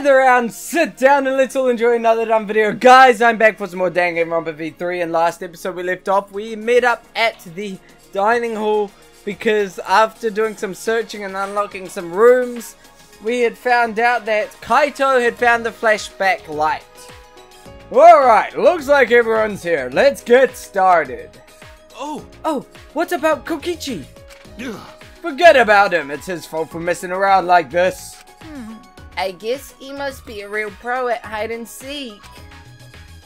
gather around, sit down, and let's all enjoy another done video. Guys, I'm back for some more Danganronpa V3, and last episode we left off, we met up at the dining hall because after doing some searching and unlocking some rooms, we had found out that Kaito had found the flashback light. Alright, looks like everyone's here. Let's get started. Oh, what about Kokichi? Forget about him. It's his fault for messing around like this. I guess he must be a real pro at hide and seek.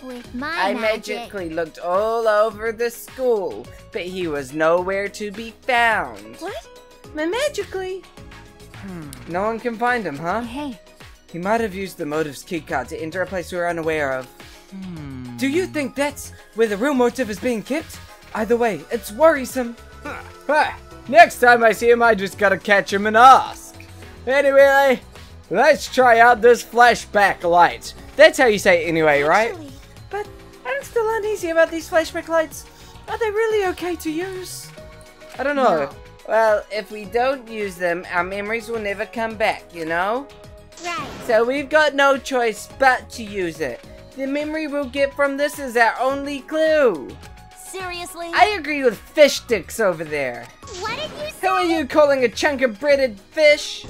With my I magically looked all over the school, but he was nowhere to be found. What? Magically? No one can find him, huh? Hey. He might have used the motive's keycard to enter a place we're unaware of. Do you think that's where the real motive is being kept? Either way, it's worrisome. Next time I see him, I just gotta catch him and ask. Anyway, let's try out this flashback light. That's how you say it anyway, right? But I'm still uneasy about these flashback lights. Are they really okay to use? I don't know. No. Well, if we don't use them, our memories will never come back, you know? Right. So we've got no choice but to use it. The memory we'll get from this is our only clue. Seriously? I agree with fish sticks over there. What did you Who say? are you calling a chunk of breaded fish?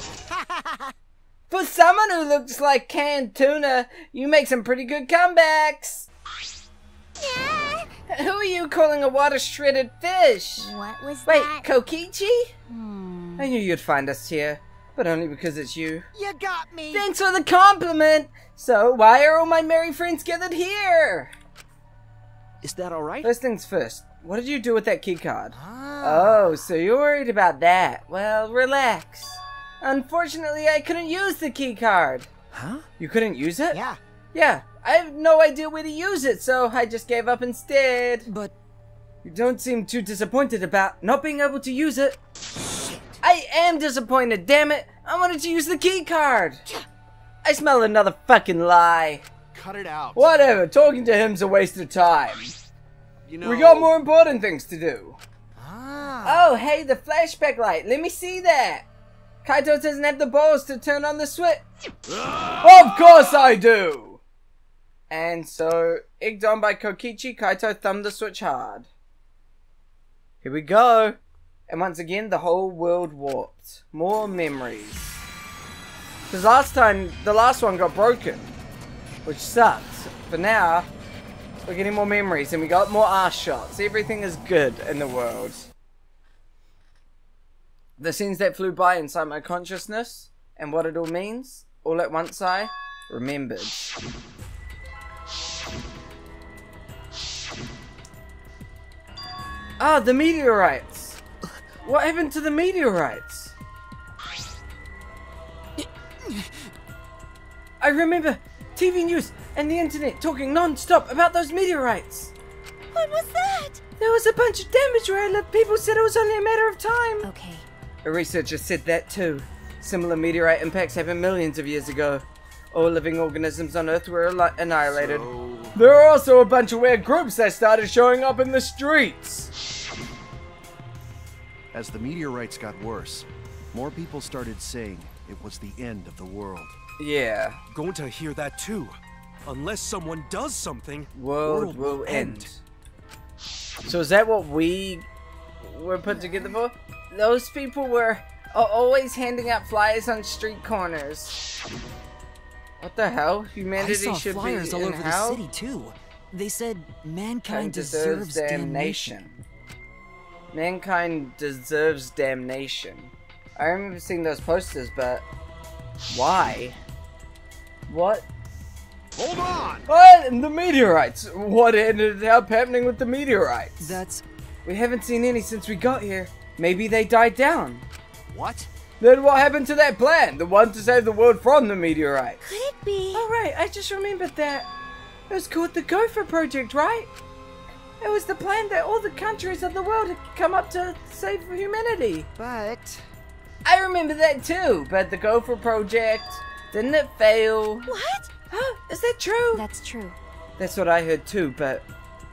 For someone who looks like canned tuna, you make some pretty good comebacks. Yeah. Who are you calling a water shredded fish? What was Wait, that? Kokichi? I knew you'd find us here, but only because it's you. You got me! Thanks for the compliment. So why are all my merry friends gathered here? Is that alright? First things first, what did you do with that keycard? Oh, so you're worried about that. Well, relax. Unfortunately, I couldn't use the key card. Huh? You couldn't use it? Yeah. Yeah, I have no idea where to use it, so I just gave up instead. But You don't seem too disappointed about not being able to use it. I am disappointed, damn it. I wanted to use the key card. I smell another fucking lie. cut it out. Whatever, talking to him's a waste of time. You know, We got more important things to do. Oh, hey, the flashback light. Let me see that. Kaito doesn't have the balls to turn on the switch. Of course I do! And so, egged on by Kokichi, Kaito thumbed the switch hard. Here we go. And once again, the whole world warped. More memories. Because last time, the last one got broken. Which sucked. But now, we're getting more memories and we got more ass shots. Everything is good in the world. The scenes that flew by inside my consciousness and what it all means, all at once I remembered. Ah, the meteorites! What happened to the meteorites? I remember TV news and the internet talking non-stop about those meteorites. What was that? There was a bunch of damage where I lived. People said it was only a matter of time. Okay. A researcher said that too. Similar meteorite impacts happened millions of years ago. All living organisms on Earth were annihilated. There are also a bunch of weird groups that started showing up in the streets. As the meteorites got worse, more people started saying it was the end of the world. Yeah. Going to hear that too. Unless someone does something, World will end. So is that what we were put together for? Those people were always handing out flyers on street corners. What the hell? I Humanity saw should flyers be all in over hell? the city too. They said mankind And deserves damnation. Mankind deserves damnation. I remember seeing those posters, but why? What? hold on! What? The meteorites! What ended up happening with the meteorites? That's We haven't seen any since we got here. Maybe they died down. What? Then what happened to that plan? The one to save the world from the meteorites? Could it be? Oh right, I just remembered that. It was called the Gopher Project, right? It was the plan that all the countries of the world had come up to save humanity. but I remember that too, but the Gopher Project, didn't it fail? What? Huh? Is that true? That's true. That's what I heard too, but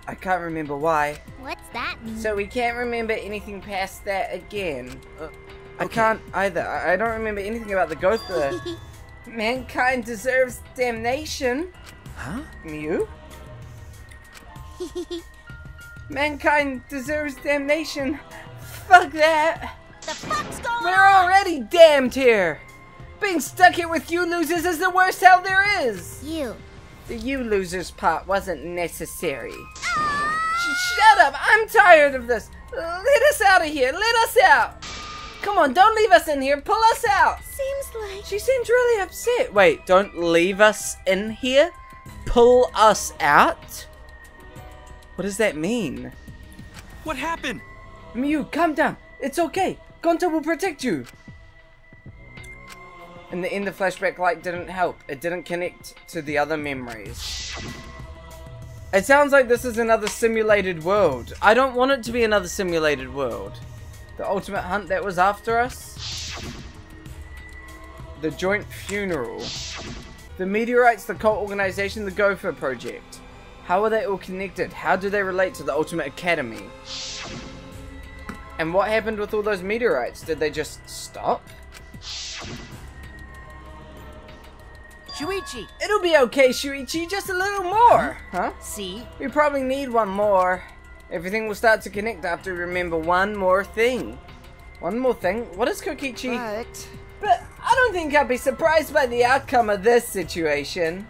I can't remember why. What's that mean? So we can't remember anything past that again. I can't either. I don't remember anything about the Gopher. Mankind deserves damnation. Huh? Mew? Mankind deserves damnation. Fuck that. The fuck's going We're on? already damned here. Being stuck here with you losers is the worst hell there is. You. The you losers part wasn't necessary. Shut up. I'm tired of this. Let us out of here. Let us out. Come on, don't leave us in here. Pull us out. Seems like... She seems really upset. Wait, don't leave us in here? Pull us out? What does that mean? What happened? Mew, calm down. It's okay. Gonta will protect you. In the end, the flashback light didn't help. It didn't connect to the other memories. It sounds like this is another simulated world. I don't want it to be another simulated world. The ultimate hunt that was after us. The joint funeral. The meteorites, the cult organization, the Gopher project. How are they all connected? How do they relate to the Ultimate Academy? And what happened with all those meteorites? Did they just stop? Shuichi! It'll be okay, Shuichi, just a little more. Huh? See? We probably need one more. Everything will start to connect after we remember one more thing. One more thing? What is Kokichi? But I don't think I'd be surprised by the outcome of this situation.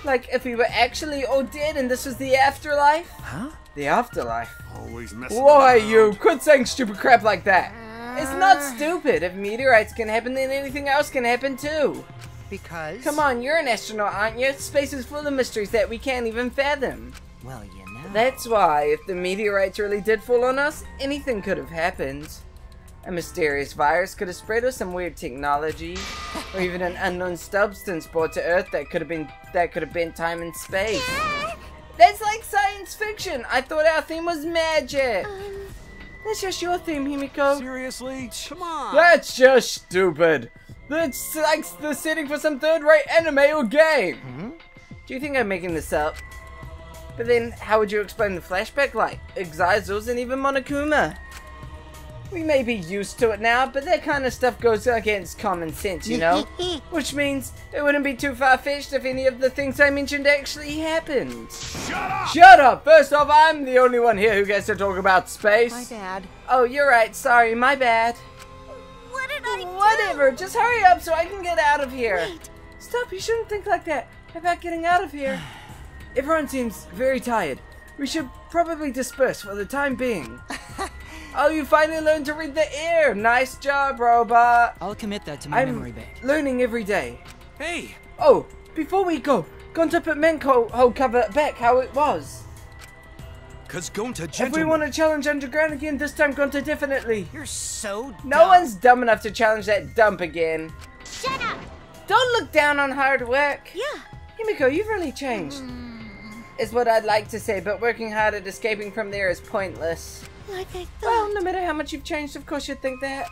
Like, if we were actually all dead and this was the afterlife? Huh? The afterlife. Always messing Why, around. you? Quit saying stupid crap like that. It's not stupid. If meteorites can happen, then anything else can happen too. Because... Come on, you're an astronaut, aren't you? Space is full of mysteries that we can't even fathom. Well, you know... That's why, if the meteorites really did fall on us, anything could have happened. A mysterious virus could have spread, or some weird technology, or even an unknown substance brought to Earth that could have bent time and space. That's like science fiction. I thought our theme was magic. That's just your theme, Himiko. Seriously? Come on. That's just stupid. That's like the setting for some third-rate anime or game. Do you think I'm making this up? But then, how would you explain the flashback light, Exizals, and even Monokuma? We may be used to it now, but that kind of stuff goes against common sense, you know? Which means it wouldn't be too far-fetched if any of the things I mentioned actually happened. Shut up! Shut up! First off, I'm the only one here who gets to talk about space. My bad. Oh, you're right. Sorry, my bad. What did I do? Whatever, just hurry up so I can get out of here. Wait. Stop, you shouldn't think like that. How about getting out of here? Everyone seems very tired. We should probably disperse for the time being. Oh, you finally learned to read the air. Nice job, robot. I'll commit that to my memory bank. Learning every day. Hey! Oh, before we go, Gonta put Menko cover back how it was. Cause Gonta If we gentleman. want to challenge Underground again, this time Gonta definitely. You're so No dumb. one's dumb enough to challenge that dump again. Shut up. Don't look down on hard work. Yeah. Himiko, you've really changed. Is what I'd like to say, but working hard at escaping from there is pointless. Like I Well, thought. no matter how much you've changed, of course you'd think that.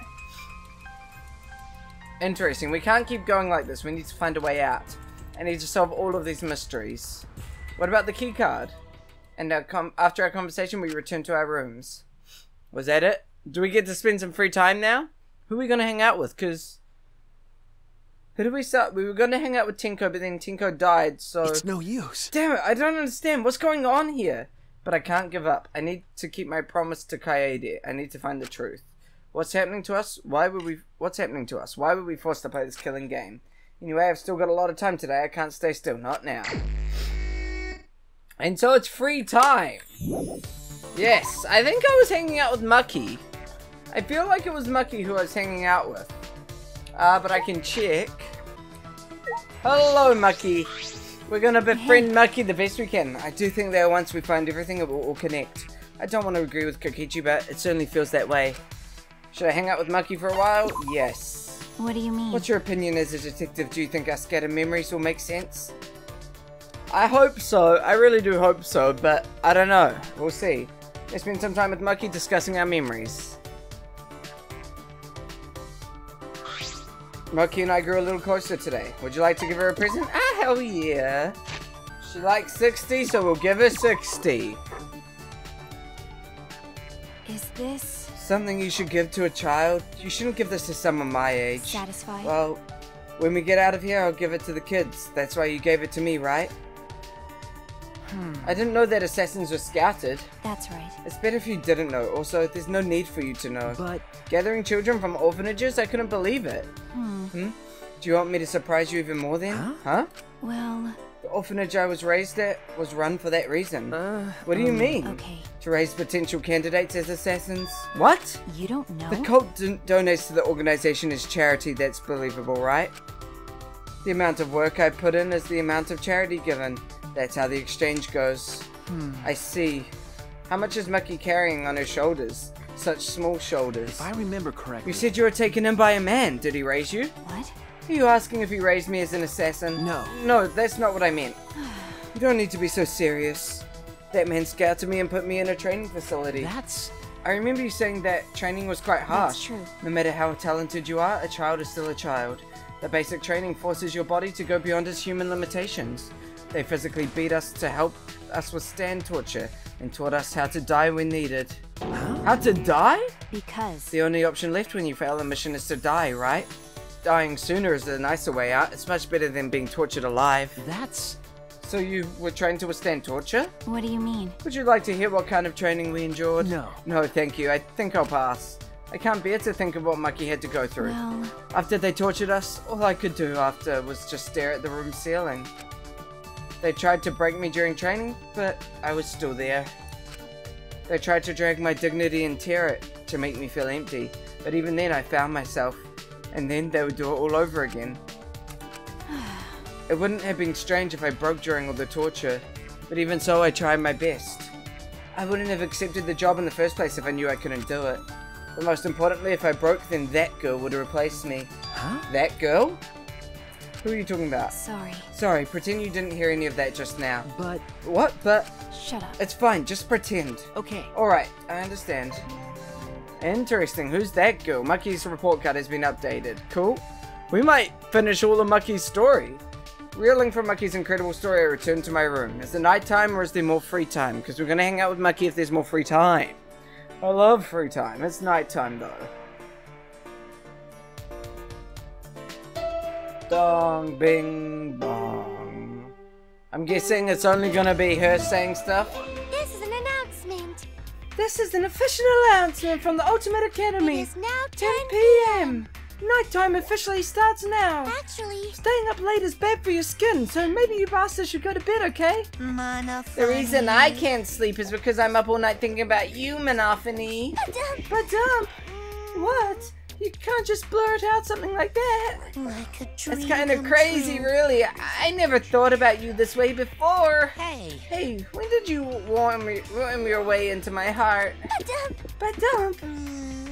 Interesting. We can't keep going like this. We need to find a way out. I need to solve all of these mysteries. What about the key card? And after our conversation, we return to our rooms. Was that it? Do we get to spend some free time now? Who are we going to hang out with? Because... Who did we start? We were going to hang out with Tinko, but then Tinko died, so... It's no use. Damn it, I don't understand. What's going on here? But I can't give up. I need to keep my promise to Kaede. I need to find the truth. What's happening to us? What's happening to us? Why were we forced to play this killing game? Anyway, I've still got a lot of time today. I can't stay still. Not now. And so it's free time. Yes, I think I was hanging out with Maki. I feel like it was Maki who I was hanging out with. But I can check. Hello, Maki. We're gonna befriend Maki the best we can. I do think that once we find everything, it will all connect. I don't want to agree with Kokichi, but it certainly feels that way. Should I hang out with Maki for a while? Yes. What do you mean? What's your opinion as a detective? Do you think our scattered memories will make sense? I hope so. I really do hope so, but I don't know. We'll see. Let's spend some time with Maki discussing our memories. Maki and I grew a little closer today. Would you like to give her a present? Ah, hell yeah. She likes 60, so we'll give her 60. Is this Something you should give to a child? You shouldn't give this to someone my age. satisfying? Well, When we get out of here, I'll give it to the kids. That's why you gave it to me, right? I didn't know that assassins were scouted. That's right. It's better if you didn't know. Also, there's no need for you to know. But Gathering children from orphanages? I couldn't believe it. Do you want me to surprise you even more then? Huh? Well, The orphanage I was raised at was run for that reason. What do you mean? okay. To raise potential candidates as assassins? What? You don't know? The cult donates to the organization as charity. That's believable, right? The amount of work I put in is the amount of charity given. That's how the exchange goes. I see. How much is Maki carrying on her shoulders? Such small shoulders. If I remember correctly... You said you were taken in by a man. Did he raise you? What? Are you asking if he raised me as an assassin? No. No, that's not what I meant. You don't need to be so serious. That man scouted me and put me in a training facility. that's... I remember you saying that training was quite harsh. That's true. No matter how talented you are, a child is still a child. The basic training forces your body to go beyond its human limitations. They physically beat us to help us withstand torture and taught us how to die when needed. How to die? Because... The only option left when you fail a mission is to die, right? Dying sooner is the nicer way out. It's much better than being tortured alive. that's... So you were trained to withstand torture? What do you mean? Would you like to hear what kind of training we endured? No. No, thank you. I think I'll pass. I can't bear to think of what Maki had to go through. Well... After they tortured us, all I could do after was just stare at the room ceiling. They tried to break me during training, but I was still there. They tried to drag my dignity and tear it to make me feel empty, but even then I found myself, and then they would do it all over again. It wouldn't have been strange if I broke during all the torture, but even so I tried my best. I wouldn't have accepted the job in the first place if I knew I couldn't do it. But most importantly, if I broke, then that girl would replace me. Huh? That girl? Who are you talking about? Sorry. Sorry, pretend you didn't hear any of that just now. But... What? But... Shut up. It's fine, just pretend. Okay. Alright, I understand. Interesting, who's that girl? Maki's report card has been updated. Cool. We might finish all of Maki's story. Reeling from Maki's incredible story, I return to my room. Is it nighttime or is there more free time? Because we're going to hang out with Maki if there's more free time. I love free time. It's nighttime though. Dong, bing, bong. I'm guessing it's only going to be her saying stuff. This is an announcement. This is an official announcement from the Ultimate Academy. It is now 10 p.m. Nighttime officially starts now. Actually, Staying up late is bad for your skin, so maybe you bastards should go to bed, okay? Monophony. The reason I can't sleep is because I'm up all night thinking about you, Monophony. But what? You can't just blurt out something like that. Like a dream It's kind of come crazy, true. really. I never thought about you this way before. Hey. Hey, when did you warm your way into my heart? But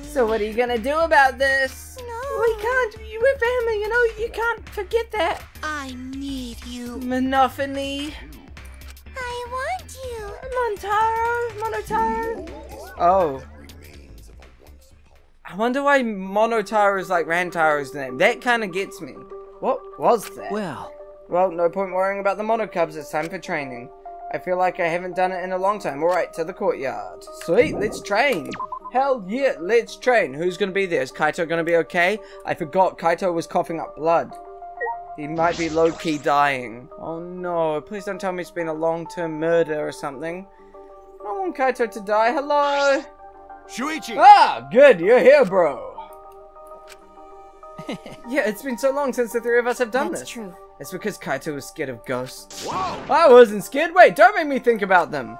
So what are you gonna do about this? No. We can't. We're family, you know. You can't forget that. I need you. Monophony. I want you. Monotaro. Oh. I wonder why Monotaro is like Rantaro's name. That kind of gets me. What was that? Well... Well, no point worrying about the Monocubs. It's time for training. I feel like I haven't done it in a long time. Alright, to the courtyard. Sweet, let's train. Hell yeah, let's train. Who's gonna be there? Is Kaito gonna be okay? I forgot Kaito was coughing up blood. He might be low-key dying. Oh no, please don't tell me it's been a long-term murder or something. I don't want Kaito to die. Hello? Shuichi! Ah, good, you're here, bro. Yeah, it's been so long since the three of us have done That's this. true. It's because Kaito was scared of ghosts. Whoa! I wasn't scared. Wait, don't make me think about them.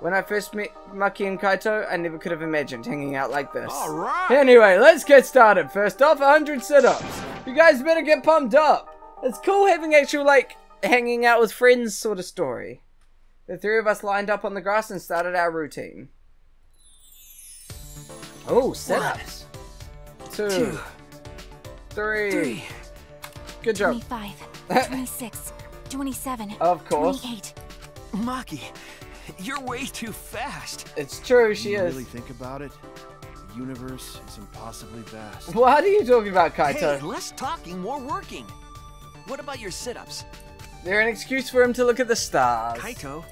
When I first met Maki and Kaito, I never could have imagined hanging out like this. Alright! Anyway, let's get started. First off, 100 sit-ups. You guys better get pumped up. It's cool having actual, like, hanging out with friends sort of story. The three of us lined up on the grass and started our routine. Oh, sit-ups. 2, 3. Good job. 25, 26, 27, Of course. 28. Maki, you're way too fast. It's true, she When you is. really think about it, the universe is impossibly vast. What are you talking about, Hey, Kaito? less talking, more working. What about your sit-ups? They're an excuse for him to look at the stars. Kaito.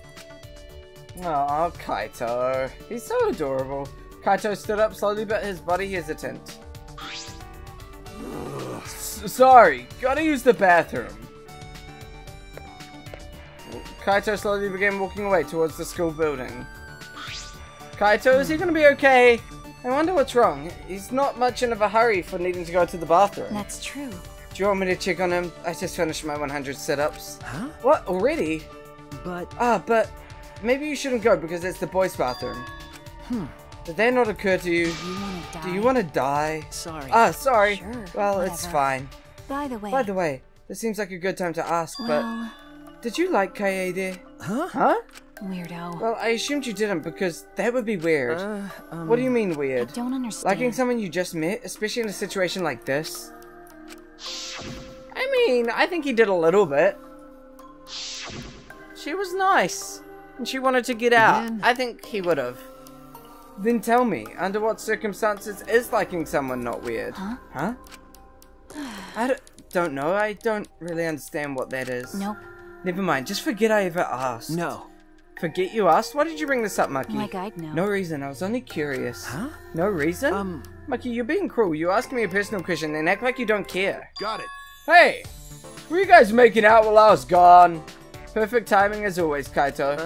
Oh, Kaito. He's so adorable. Kaito stood up slowly, but his body hesitant. Sorry, gotta use the bathroom. Kaito slowly began walking away towards the school building. Kaito, is he gonna be okay? I wonder what's wrong. He's not much in of a hurry for needing to go to the bathroom. That's true. Do you want me to check on him? I just finished my 100 sit-ups. Huh? What? Already? But... But maybe you shouldn't go because it's the boys' bathroom. Did that not occur to you? Do you want to die? Sorry. Sorry. Sure, Well, it's whatever. fine. By the way, this seems like a good time to ask, well, but did you like Kaede? Huh? Huh? weirdo. Well, I assumed you didn't because that would be weird. What do you mean I weird? don't understand. Liking someone you just met, especially in a situation like this? I mean, I think he did a little bit. She was nice, and she wanted to get out. Then- I think he would have. Then tell me, under what circumstances is liking someone not weird? Huh? Huh? I don't know. I don't really understand what that is. Nope. Never mind. Just forget I ever asked. No. Forget you asked? Why did you bring this up, Maki? Like I'd know. No reason. I was only curious. Huh? No reason? Maki, you're being cruel. You ask me a personal question, then act like you don't care. Got it. Hey! Were you guys making out while I was gone? Perfect timing as always, Kaito.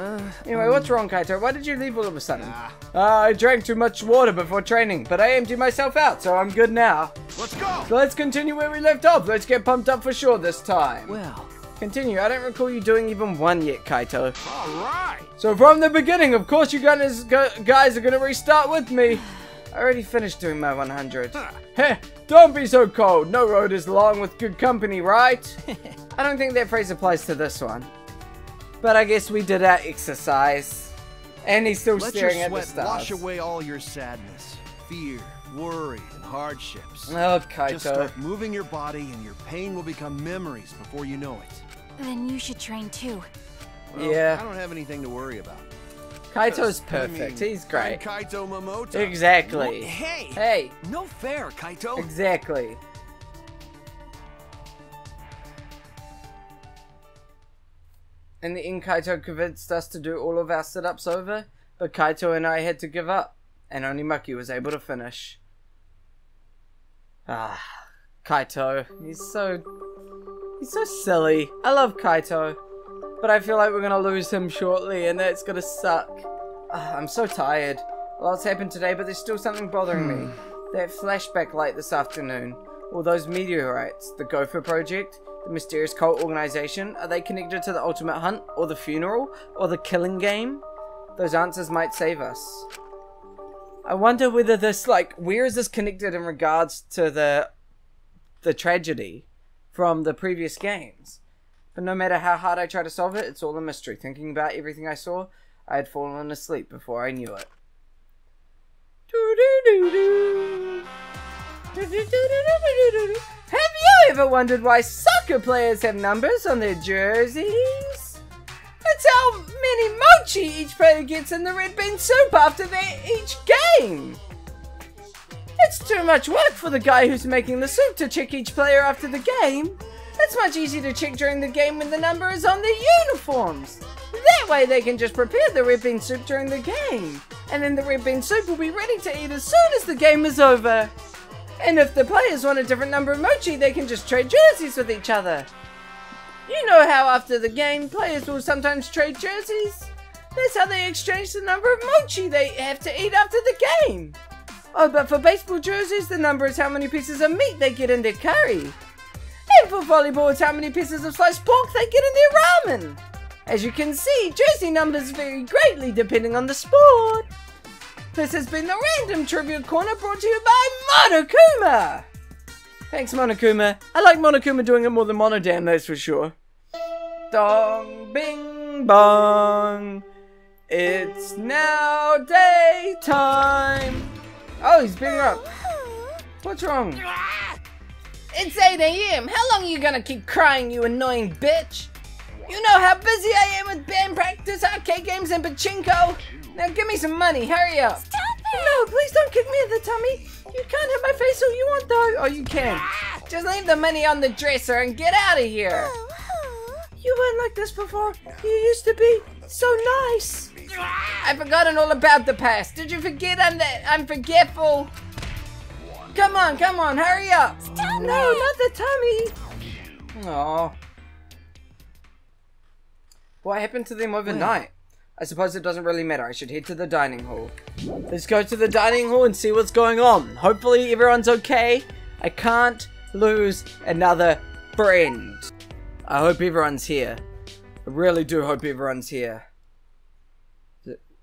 Anyway, what's wrong, Kaito? Why did you leave all of a sudden? I drank too much water before training, but I emptied myself out, so I'm good now. Let's go. So let's continue where we left off. Let's get pumped up for sure this time. Well... Continue. I don't recall you doing even one yet, Kaito. All right. So from the beginning, of course you guys are gonna restart with me. I already finished doing my 100. Heh, don't be so cold. No road is long with good company, right? I don't think that phrase applies to this one. But I guess we did our exercise. And he's still Let your staring at the sweat stars. wash away all your sadness, fear, worry, and hardships. Oh, Just Kaito. start moving your body and your pain will become memories before you know it. Then you should train too. Well, Yeah. I don't have anything to worry about. Kaito's I perfect. mean, He's great. I'm Kaito Momoto. Exactly. Hey! Hey, No fair, Kaito! exactly. In the end, Kaito convinced us to do all of our sit-ups over, but Kaito and I had to give up, and only Maki was able to finish. Ah, Kaito. He's so silly. I love Kaito, but I feel like we're gonna lose him shortly, and that's gonna suck. I'm so tired. A lot's happened today, but there's still something bothering me. That flashback light this afternoon. All those meteorites. The Gopher Project. The mysterious cult organization. Are they connected to the ultimate hunt? Or the funeral? Or the killing game? Those answers might save us. I wonder whether this, where is this connected in regards to the tragedy from the previous games? But no matter how hard I try to solve it, it's all a mystery. Thinking about everything I saw, I had fallen asleep before I knew it. Have you ever wondered why soccer players have numbers on their jerseys? That's how many mochi each player gets in the red bean soup after each game. It's too much work for the guy who's making the soup to check each player after the game. It's much easier to check during the game when the number is on their uniforms. That way they can just prepare the red bean soup during the game. And then the red bean soup will be ready to eat as soon as the game is over. And if the players want a different number of mochi, they can just trade jerseys with each other. You know how after the game, players will sometimes trade jerseys? That's how they exchange the number of mochi they have to eat after the game. Oh, but for baseball jerseys, the number is how many pieces of meat they get in their curry. And for volleyball, it's how many pieces of sliced pork they get in their ramen. As you can see, jersey numbers vary greatly depending on the sport. This has been the Random Trivia Corner brought to you by Monokuma. Thanks, Monokuma. I like Monokuma doing it more than Monodam, that's for sure. Dong, bing, bong. It's now daytime. Oh, he's beating her up. What's wrong? It's 8 AM. How long are you gonna keep crying, you annoying bitch? You know how busy I am with band practice, arcade games, and pachinko. Now give me some money. Hurry up. Stop it! No, please don't kick me in the tummy. You can't hit my face all you want, though. Oh, you can. Just leave the money on the dresser and get out of here. You weren't like this before. You used to be so nice. I've forgotten all about the past. Did you forget I'm forgetful? Come on, hurry up! Stop No, it! not the tummy! Aww. What happened to them overnight? I suppose it doesn't really matter. I should head to the dining hall. Let's go to the dining hall and see what's going on. Hopefully everyone's okay. I can't lose another friend. I hope everyone's here. I really do hope everyone's here.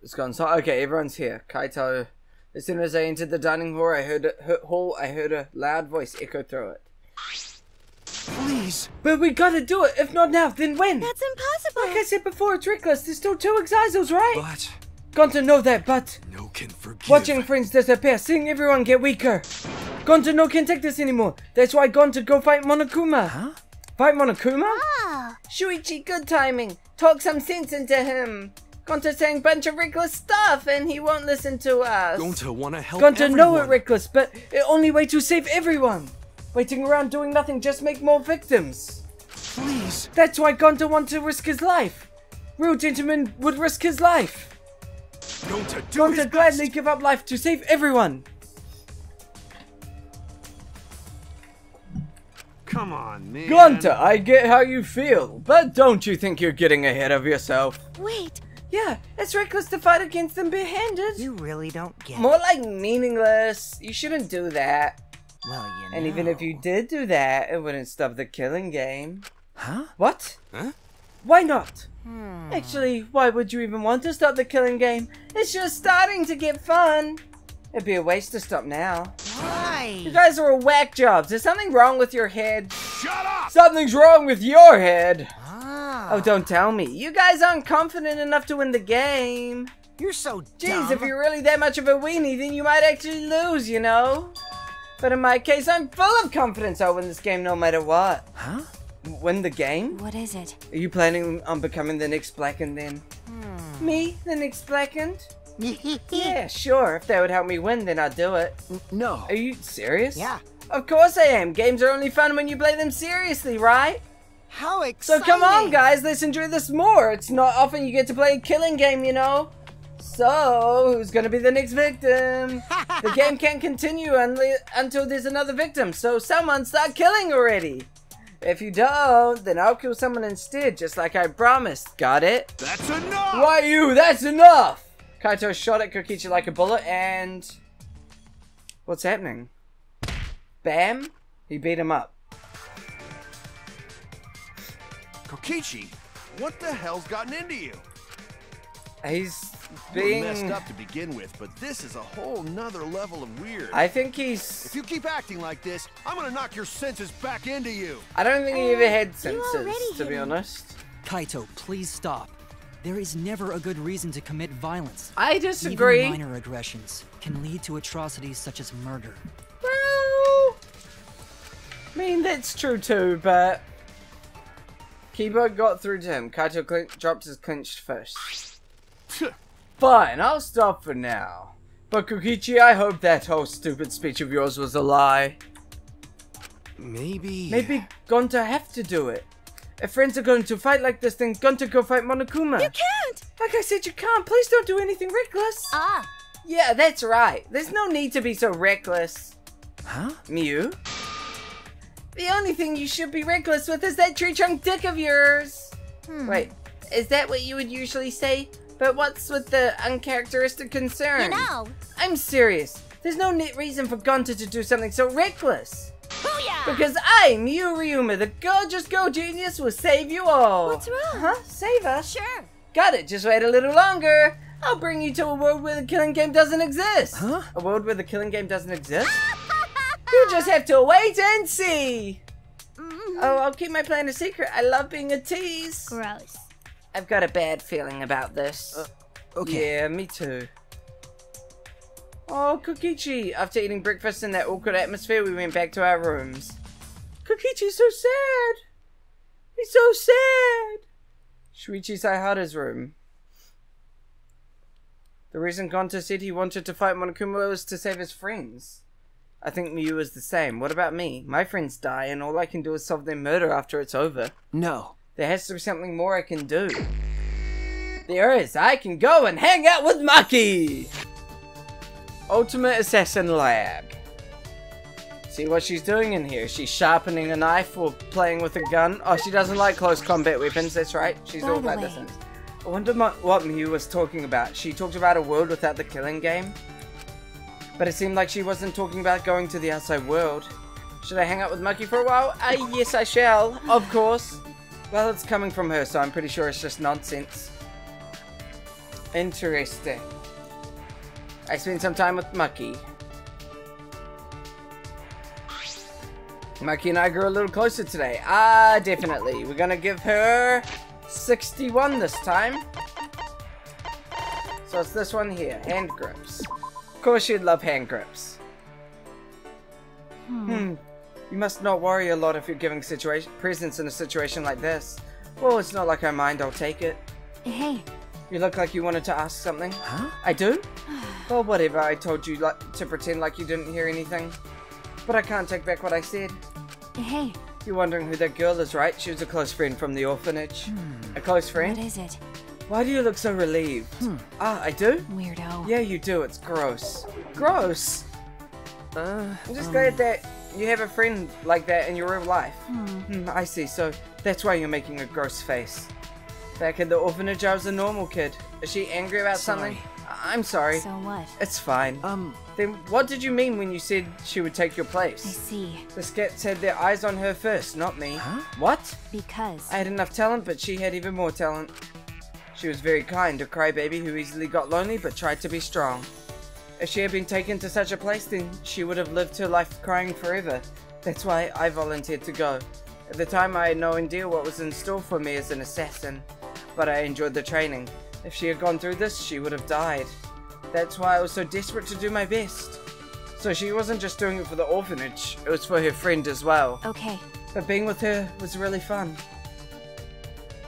It's gone so okay, everyone's here. Kaito. As soon as I entered the dining hall, I heard a loud voice echo through it. Please. But we gotta do it. If not now, then when? That's impossible. Like I said before, it's reckless. There's still 2 Exisals, right? But Gonta know that, but no can forgive. watching friends disappear, seeing everyone get weaker. Gonta no can't take this anymore. That's why Gonta go fight Monokuma. Huh? Fight Monokuma? Ah. Shuichi, good timing. Talk some sense into him. Gonta saying bunch of reckless stuff and he won't listen to us. Gonta wanna help Gonta everyone. know it reckless, but it only way to save everyone. Waiting around doing nothing just make more victims. Please. That's why Gonta want to risk his life. Real gentleman would risk his life. Gonta do his Gonta gladly best. give up life to save everyone. Come on, man. Gonta, I get how you feel, but don't you think you're getting ahead of yourself? Wait. Yeah, it's reckless to fight against them barehanded. You really don't get More like meaningless. You shouldn't do that. Well, you know. And even if you did do that, it wouldn't stop the killing game. Huh? What? Huh? Why not? Actually, why would you even want to stop the killing game? It's just starting to get fun. It'd be a waste to stop now. You Why? guys are all whack jobs. Is something wrong with your head? Shut up! Something's wrong with your head. Ah. Oh, don't tell me. You guys aren't confident enough to win the game. You're so Jeez, dumb. if you're really that much of a weenie, then you might actually lose, you know? But in my case, I'm full of confidence I'll win this game no matter what. Huh? Win the game? What is it? Are you planning on becoming the next Blackened then? Me? The next Blackened? Yeah, sure. If that would help me win, then I'd do it. No. Are you serious? Yeah. Of course I am. Games are only fun when you play them seriously, right? How So exciting! come on, guys. Let's enjoy this more. It's not often you get to play a killing game, you know? So, who's gonna be the next victim? The game can't continue until there's another victim, so someone start killing already. If you don't, then I'll kill someone instead, just like I promised. Got it? That's enough! Why you? That's enough! Kaito shot at Kokichi like a bullet and... What's happening? Bam! He beat him up. Kokichi, what the hell's gotten into you? He's You're being... messed up to begin with, but this is a whole nother level of weird. I think he's... If you keep acting like this, I'm gonna knock your senses back into you. I don't think he ever had you senses, already to hit be him. honest. Kaito, please stop. There is never a good reason to commit violence. I disagree. Even minor aggressions can lead to atrocities such as murder. Well... I mean, that's true too, but... Kibo got through to him. Kaito dropped his clenched fist. Fine, I'll stop for now. But Kokichi, I hope that whole stupid speech of yours was a lie. Maybe... Maybe Gonta have to do it. If friends are going to fight like this, then Gonta go fight Monokuma. You can't! Like I said, you can't. Please don't do anything reckless. Ah. Yeah, that's right. There's no need to be so reckless. Huh? Mew? The only thing you should be reckless with is that tree trunk dick of yours. Wait, is that what you would usually say? But what's with the uncharacteristic concern? You know. I'm serious. There's no reason for Gonta to do something so reckless. Booyah! Because I, Mew Ryuma, the gorgeous Go Genius, will save you all. What's wrong? Huh? Save us? Sure. Got it. Just wait a little longer. I'll bring you to a world where the killing game doesn't exist. Huh? A world where the killing game doesn't exist? You just have to wait and see. Oh, I'll keep my plan a secret. I love being a tease. Gross. I've got a bad feeling about this. Okay. Yeah, me too. Oh, Kokichi. After eating breakfast in that awkward atmosphere, we went back to our rooms. Kokichi's so sad. He's so sad. Shuichi Saihara's room. The reason Gonta said he wanted to fight Monokuma was to save his friends. I think Miyu is the same. What about me? My friends die and all I can do is solve their murder after it's over. No. There has to be something more I can do. There is. I can go and hang out with Maki! Ultimate Assassin Lab. See what she's doing in here. She's sharpening a knife or playing with a gun. Oh, she doesn't like close combat weapons. That's right. She's all about this. I wonder what Mew was talking about. She talked about a world without the killing game. But it seemed like she wasn't talking about going to the outside world. Should I hang out with Maki for a while? Yes, I shall. Of course. Well, it's coming from her, so I'm pretty sure it's just nonsense. Interesting. I spent some time with Maki. Maki and I grew a little closer today. Definitely. We're gonna give her 61 this time. So it's this one here. Hand grips. Of course she'd love hand grips. You must not worry a lot if you're giving presents in a situation like this. Well, it's not like I mind. I'll take it. Hey. You look like you wanted to ask something. Huh? I do? Well, whatever. I told you to pretend like you didn't hear anything. But I can't take back what I said. Hey. You're wondering who that girl is, right? She was a close friend from the orphanage. A close friend? What is it? Why do you look so relieved? I do? Weirdo. Yeah, you do. It's gross. Gross? I'm just glad that you have a friend like that in your real life. I see. So that's why you're making a gross face. Back at the orphanage, I was a normal kid. Is she angry about something? I'm sorry. So what? It's fine. Then what did you mean when you said she would take your place? I see. The Scats had their eyes on her first, not me. Huh? What? Because. I had enough talent, but she had even more talent. She was very kind, a crybaby who easily got lonely but tried to be strong. If she had been taken to such a place, then she would have lived her life crying forever. That's why I volunteered to go. At the time, I had no idea what was in store for me as an assassin, but I enjoyed the training. If she had gone through this, she would have died. That's why I was so desperate to do my best. So she wasn't just doing it for the orphanage, it was for her friend as well. Okay. But being with her was really fun.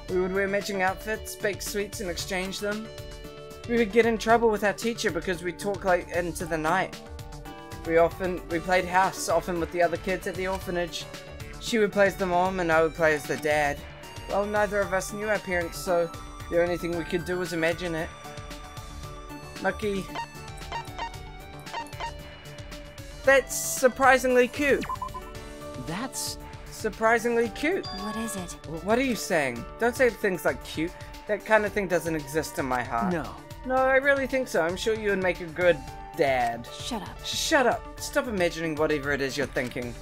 We would wear matching outfits, bake sweets and exchange them. We would get in trouble with our teacher because we'd talk late into the night. We played house, often with the other kids at the orphanage. She would play as the mom and I would play as the dad. Well, neither of us knew our parents, so the only thing we could do was imagine it. Maki. That's surprisingly cute. That's... surprisingly cute. What is it? What are you saying? Don't say things like cute. That kind of thing doesn't exist in my heart. No. No, I really think so. I'm sure you would make a good dad. Shut up. Shut up. Stop imagining whatever it is you're thinking.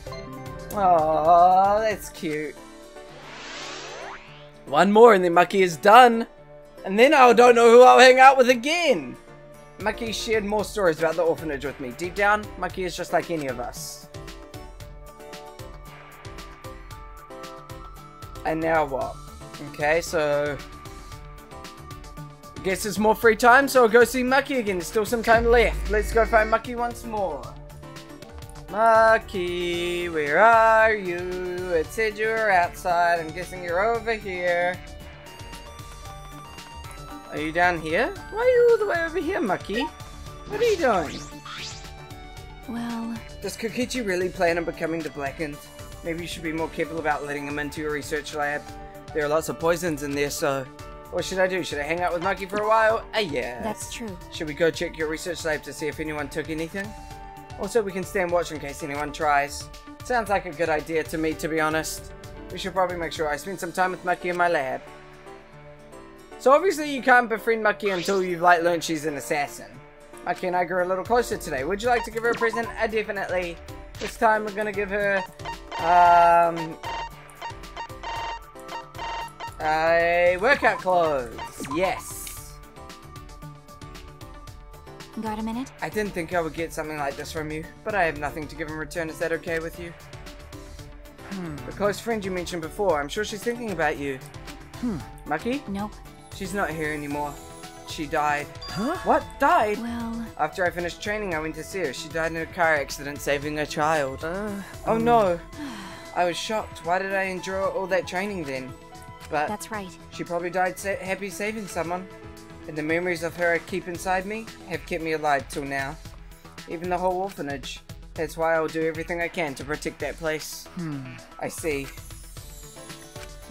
Oh, that's cute. One more and then Maki is done. And then I don't know who I'll hang out with again. Maki shared more stories about the orphanage with me. Deep down, Maki is just like any of us. And now what? Okay, so... I guess it's more free time, so I'll go see Maki again. There's still some time left. Let's go find Maki once more. Maki, where are you? It said you were outside. I'm guessing you're over here. Are you down here? Why are you all the way over here, Maki? What are you doing? Well... Does Kokichi really plan on becoming the Blackened? Maybe you should be more careful about letting him into your research lab. There are lots of poisons in there, so... What should I do? Should I hang out with Maki for a while? Yeah. That's true. Should we go check your research lab to see if anyone took anything? Also, we can stand watch in case anyone tries. Sounds like a good idea to me, to be honest. We should probably make sure I spend some time with Maki in my lab. So obviously you can't befriend Maki until you've learned she's an assassin. Maki and I grew a little closer today. Would you like to give her a present? Definitely. This time we're gonna give her workout clothes. Yes. Got a minute? I didn't think I would get something like this from you, but I have nothing to give in return. Is that okay with you? The close friend you mentioned before, I'm sure she's thinking about you. Maki? Nope. She's not here anymore. She died. Huh? What? Died? Well... After I finished training, I went to see her. She died in a car accident saving a child. Oh no. I was shocked. Why did I endure all that training then? But That's right. she probably died happy saving someone. And the memories of her I keep inside me have kept me alive till now. Even the whole orphanage. That's why I'll do everything I can to protect that place. I see.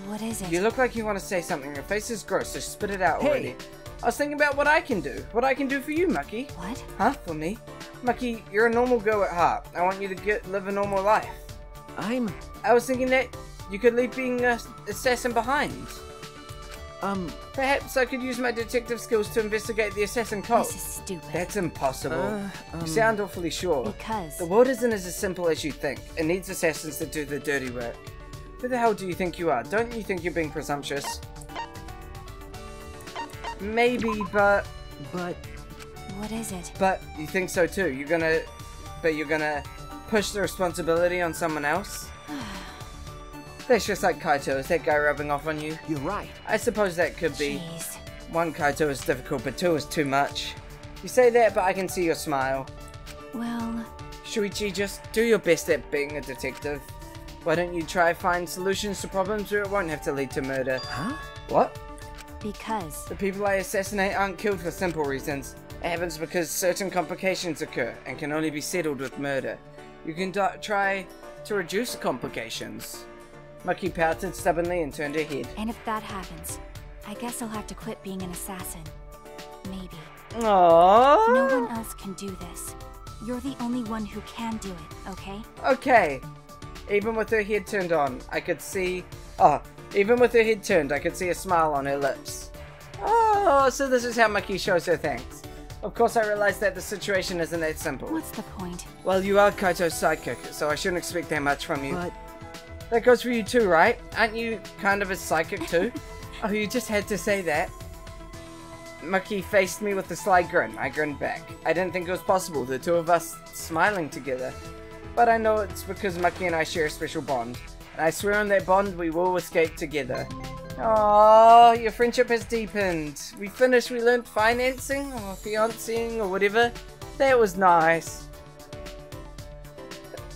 What is it? You look like you want to say something. Your face is gross, so spit it out already. I was thinking about what I can do. What I can do for you, Maki. What? Huh? For me? Maki, you're a normal girl at heart. I want you to live a normal life. I was thinking that you could leave being an assassin behind. Perhaps I could use my detective skills to investigate the assassin cult. This is stupid. That's impossible. You sound awfully sure. Because... The world isn't as simple as you think. It needs assassins to do the dirty work. Who the hell do you think you are? Don't you think you're being presumptuous? Maybe, but... What is it? But you think so too. You're gonna push the responsibility on someone else? That's just like Kaito. Is that guy rubbing off on you? You're right. I suppose that could be. Jeez. 1, Kaito is difficult, but 2 is too much. You say that, but I can see your smile. Well... Shuichi, just do your best at being a detective. Why don't you try find solutions to problems where it won't have to lead to murder? Huh? What? Because... The people I assassinate aren't killed for simple reasons. It happens because certain complications occur and can only be settled with murder. You can try to reduce complications. Maki pouted stubbornly and turned her head. And if that happens, I guess I'll have to quit being an assassin. Maybe. Aww. No one else can do this. You're the only one who can do it, okay? Okay. Even with her head turned on, I could see... Oh, even with her head turned, I could see a smile on her lips. Oh, so this is how Maki shows her thanks. Of course I realize that the situation isn't that simple. What's the point? Well, you are Kaito's sidekick, so I shouldn't expect that much from you. But... That goes for you too, right? Aren't you kind of a psychic too? Oh, you just had to say that. Maki faced me with a sly grin. I grinned back. I didn't think it was possible, the two of us smiling together. But I know it's because Maki and I share a special bond. And I swear on that bond we will escape together. Aww, your friendship has deepened. We learned financing, or fiancing, or whatever. That was nice.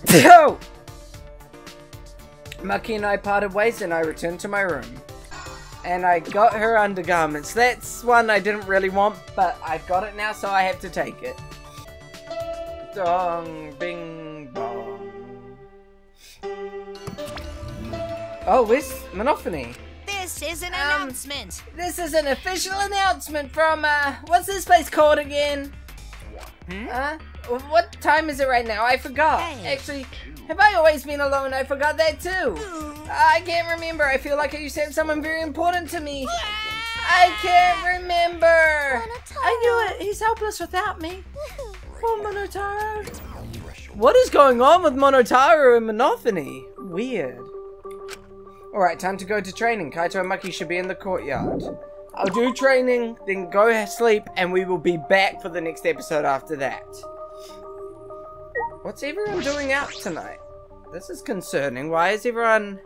Oh! Maki and I parted ways and I returned to my room. And I got her undergarments. That's one I didn't really want, but I've got it now, so I have to take it. Dong, bing, bong. Oh, where's Monophony? This is an announcement. This is an official announcement from, what's this place called again? What time is it right now? I forgot. Hey. Actually, have I always been alone? I forgot that too. I can't remember. I feel like I used to have someone very important to me. I can't remember. I knew it. He's helpless without me. Poor Monotaro. What is going on with Monotaro and Monophony? Weird. Alright, time to go to training. Kaito and Maki should be in the courtyard. I'll do training, then go sleep, and we will be back for the next episode after that. What's everyone doing out tonight? This is concerning. Why is everyone...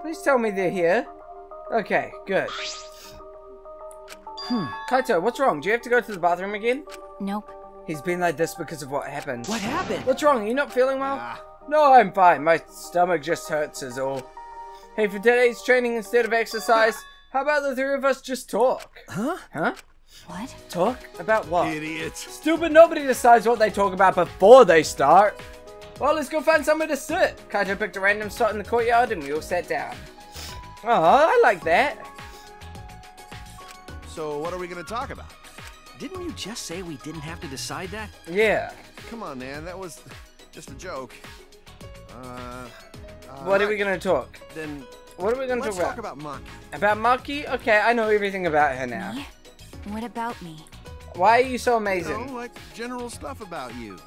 Please tell me they're here. Okay, good. Kaito, what's wrong? Do you have to go to the bathroom again? Nope. He's been like this because of what happened. What happened? What's wrong? Are you not feeling well? No, I'm fine. My stomach just hurts is all. Hey, for today's training instead of exercise, how about the three of us just talk? Huh? Huh? What? Talk? About what? Idiots. Stupid, nobody decides what they talk about before they start. Well, let's go find somewhere to sit. Kaito picked a random spot in the courtyard and we all sat down. Oh, I like that. So what are we gonna talk about? Didn't you just say we didn't have to decide that? Yeah. Come on, man, that was just a joke. What are we gonna talk? Then What are we gonna let's talk talk about Maki. About Maki? Okay, I know everything about her now. Me? What about me? Why are you so You amazing? know, like general stuff about you.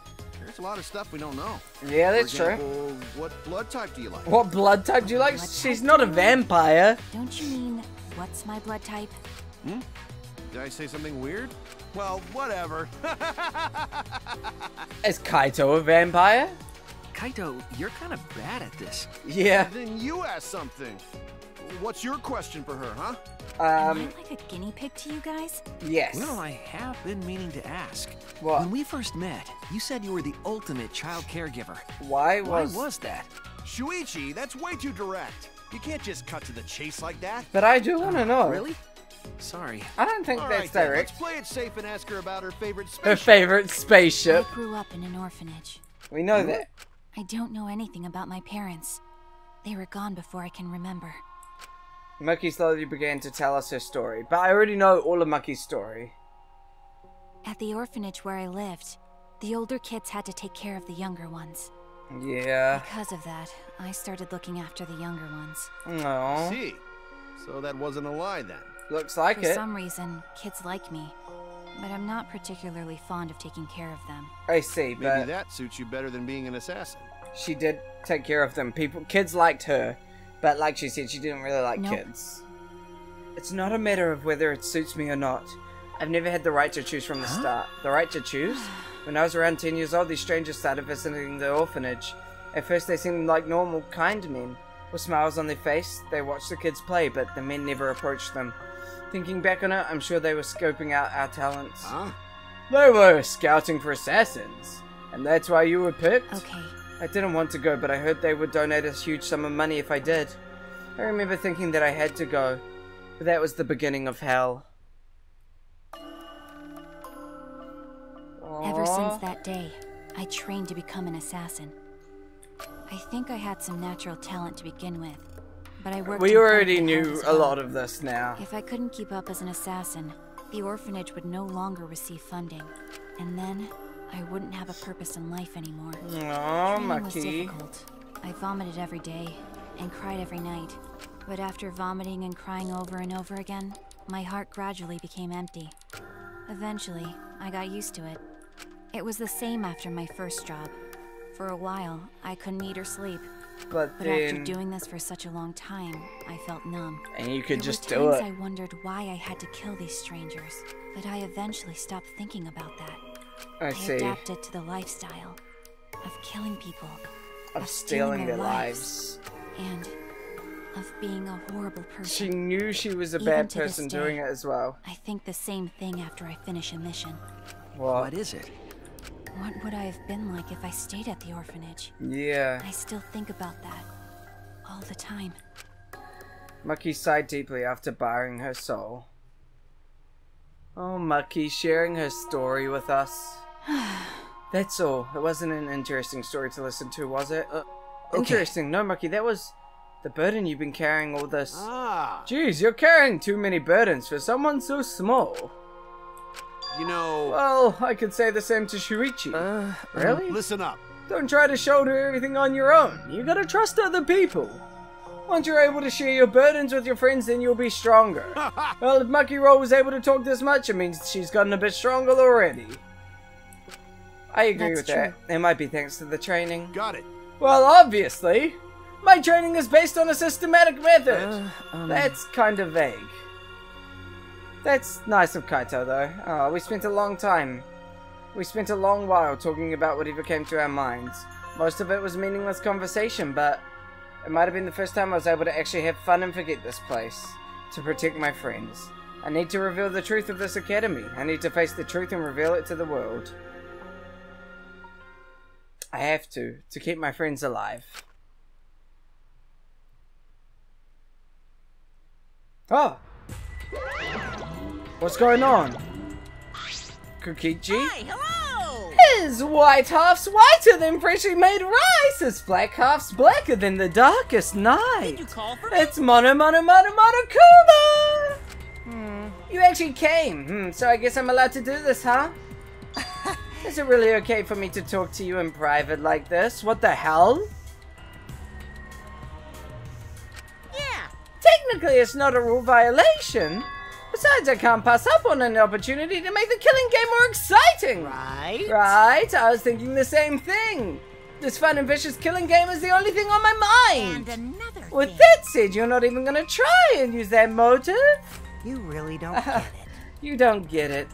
There's a lot of stuff we don't know. Yeah, that's For true. example, what blood type do you like? What blood type do you like? Blood She's type not a do I like? vampire. Don't you mean, what's my blood type? Did I say something weird? Well, whatever. Is Kaito a vampire? Kaito, you're kind of bad at this. Yeah. Then you ask something. What's your question for her, huh? Am I like a guinea pig to you guys? Yes. Well, I have been meaning to ask. What? When we first met, you said you were the ultimate child caregiver. Why Why was... was that? Shuichi, that's way too direct. You can't just cut to the chase like that. But I do want to know. Really? Sorry. I don't think All that's right, then, let's direct. play it safe and ask her about her favorite Her spaceship. favorite spaceship. I grew up in an orphanage. We know that. I don't know anything about my parents. They were gone before I can remember. Maki slowly began to tell us her story, but I already know all of Maki's story. At the orphanage where I lived, the older kids had to take care of the younger ones. Yeah. Because of that, I started looking after the younger ones. No. See, so that wasn't a lie then. Looks like For it. some reason, kids like me, but I'm not particularly fond of taking care of them. I see, but Maybe that suits you better than being an assassin. she did take care of them. Kids liked her, but like she said, she didn't really like Nope. kids. It's not a matter of whether it suits me or not. I've never had the right to choose from the start. The right to choose? When I was around 10 years old, these strangers started visiting the orphanage. At first they seemed like normal, kind men. With smiles on their face, they watched the kids play, but the men never approached them. Thinking back on it, I'm sure they were scoping out our talents. Huh? They were scouting for assassins. And that's why you were picked? Okay. I didn't want to go, but I heard they would donate a huge sum of money if I did. I remember thinking that I had to go, but that was the beginning of hell. Ever Aww. since that day, I trained to become an assassin. I think I had some natural talent to begin with, but I worked We already incredibly hard knew as a well. lot of this now. If I couldn't keep up as an assassin, the orphanage would no longer receive funding, and then I wouldn't have a purpose in life anymore. Aww, Training was Maki. difficult. I vomited every day and cried every night, but after vomiting and crying over and over again, my heart gradually became empty. Eventually, I got used to it. It was the same after my first job. For a while, I couldn't eat or sleep. But But then, after doing this for such a long time, I felt numb. and you could There just were do times it. I wondered why I had to kill these strangers, but I eventually stopped thinking about that. I I see. adapted to the lifestyle of killing people, Of stealing their lives. and of being a horrible person. She knew she was a Even bad to this person day, doing it as well. I think the same thing after I finish a mission. What is it? What would I have been like if I stayed at the orphanage? Yeah. I still think about that all the time. Maki sighed deeply after baring her soul. Oh, Maki sharing her story with us. That's all. It wasn't an interesting story to listen to, was it? Interesting. No, Maki, that was the burden you've been carrying all this. Ah, Jeez, you're carrying too many burdens for someone so small. you know... Well, I could say the same to Shuichi. Really? Listen up. Don't try to shoulder everything on your own. You gotta trust other people. Once you're able to share your burdens with your friends, then you'll be stronger. Well, if Maki Roll was able to talk this much, it means she's gotten a bit stronger already. I agree That's with that. It might be thanks to the training. Got it. Well, obviously. My training is based on a systematic method. That's kind of vague. That's nice of Kaito, though. Oh, we spent a long while talking about whatever came to our minds. Most of it was meaningless conversation, but it might have been the first time I was able to actually have fun and forget this place. To protect my friends. I need to reveal the truth of this academy. I need to face the truth and reveal it to the world. I have to keep my friends alive. Oh! What's going on? Kokichi? Hi, hello! His white half's whiter than freshly made rice. His black half's blacker than the darkest night. Did you call for me? It's Mono Kuma! You actually came. So I guess I'm allowed to do this, huh? Is it really okay for me to talk to you in private like this? What the hell? Yeah. Technically, it's not a rule violation. Besides, I can't pass up on an opportunity to make the killing game more exciting. Right. Right? I was thinking the same thing. This fun and vicious killing game is the only thing on my mind. And another With thing. that said, you're not even gonna try and use that motive? You really don't get it. You don't get it.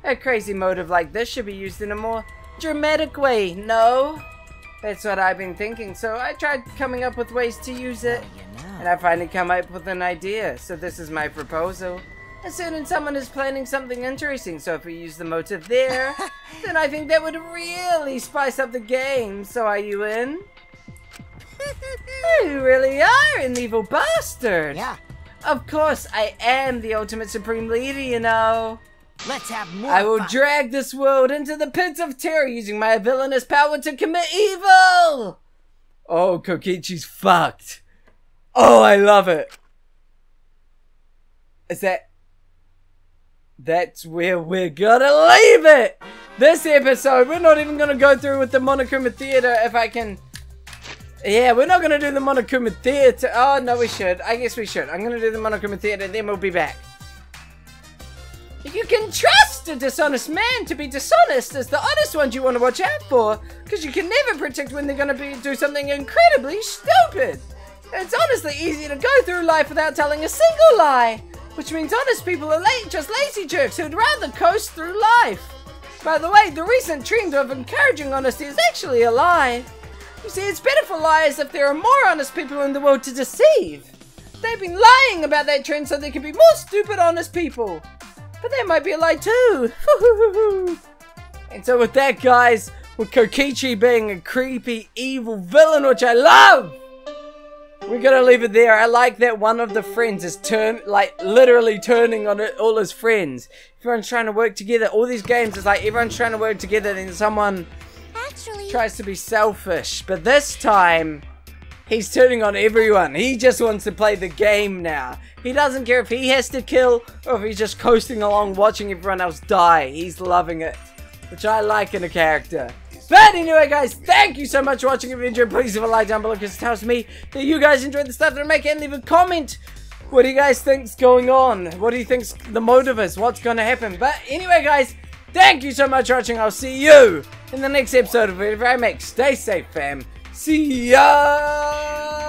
A crazy motive like this should be used in a more dramatic way, no? That's what I've been thinking, so I tried coming up with ways to use it. Well, you know. And I finally come up with an idea, so this is my proposal. Assuming someone is planning something interesting, so if we use the motive there, then I think that would really spice up the game, so are you in? You really are an evil bastard! Yeah. Of course, I am the ultimate supreme leader, you know. Let's have more I will fun. drag this world into the pits of terror using my villainous power to commit evil! Oh, Kokichi's fucked. Oh, I love it. That's where we're gonna leave it! This episode, we're not even gonna go through with the Monokuma Theater if I can... Yeah, we're not gonna do the Monokuma Theater. Oh, no, we should. I guess we should. I'm gonna do the Monokuma Theater, then we'll be back. You can trust a dishonest man to be dishonest as the honest ones you want to watch out for, because you can never predict when they're gonna do something incredibly stupid. It's honestly easy to go through life without telling a single lie, which means honest people are just lazy jerks who'd rather coast through life. By the way, the recent trend of encouraging honesty is actually a lie. You see, it's better for liars if there are more honest people in the world to deceive. They've been lying about that trend so there can be more stupid honest people. But that might be a lie too. And so with that, guys, with Kokichi being a creepy, evil villain, which I love, we're gonna leave it there. I like that one of the friends is literally turning on all his friends. Everyone's trying to work together. All these games, it's like everyone's trying to work together and someone tries to be selfish. But this time, he's turning on everyone. He just wants to play the game now. He doesn't care if he has to kill or if he's just coasting along watching everyone else die. He's loving it, which I like in a character. But anyway, guys, thank you so much for watching. If you enjoyed, please leave a like down below because it tells me that you guys enjoyed the stuff that I make, and leave a comment. What do you guys think's going on? What do you think's the motive is? What's going to happen? But anyway, guys, thank you so much for watching. I'll see you in the next episode of whatever I make. Stay safe, fam. See ya!